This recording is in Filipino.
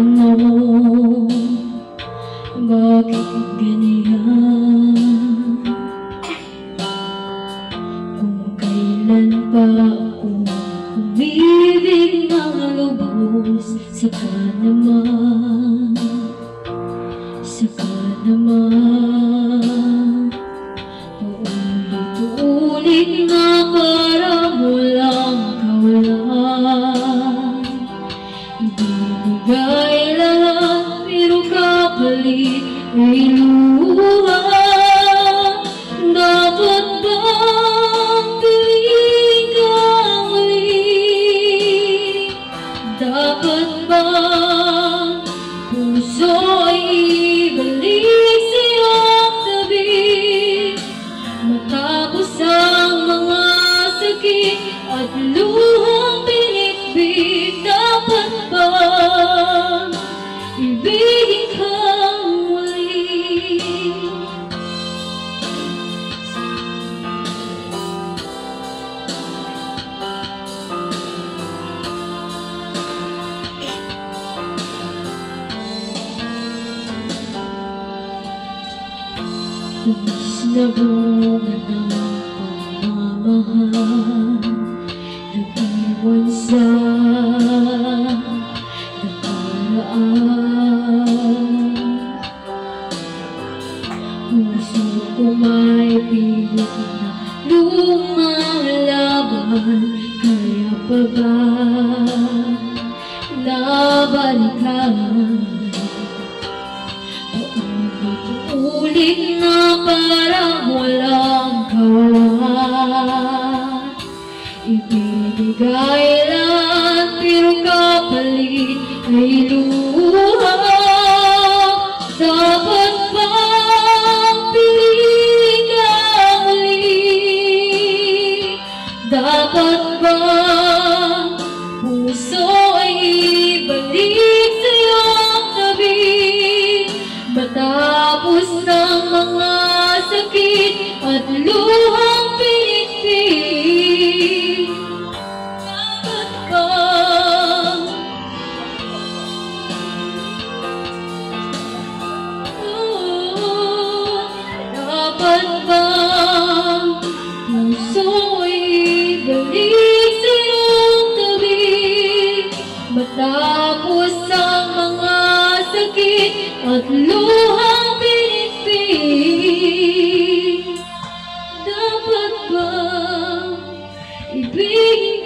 Nagtatanong, bakit ganyan? Kung kailan pa ako umibig ng lubos, saka naman paulit-ulit na parang walang kawalan. Ibinigay lahat pero kapalit ay luha. Dapat bang piliin ka muli? Dapat bang puso ay ibalik sa iyong tabi? Matapos ang mga sakit at luhang pinitbit, dapat bang ibigin ka muli? Tumis na bunga ng pagmamahal, nag-iwan sa nakaraan. Puso ko may pilit na lumalaban, kaya pa ba nabalikan? Ulit na parang walang kawalan. Ibinigay lahat pero kapalit ay luha. Dapat bang piliin ka muli? Dapat bang puso ay ibalik sa iyong tabi? Matapos ng mga sakit at luhang pinitbit, dapat bang puso ay ibalik sa iyong tabi? Matapos ang mga sakit at luhang pinitbit, dapat bang ibigin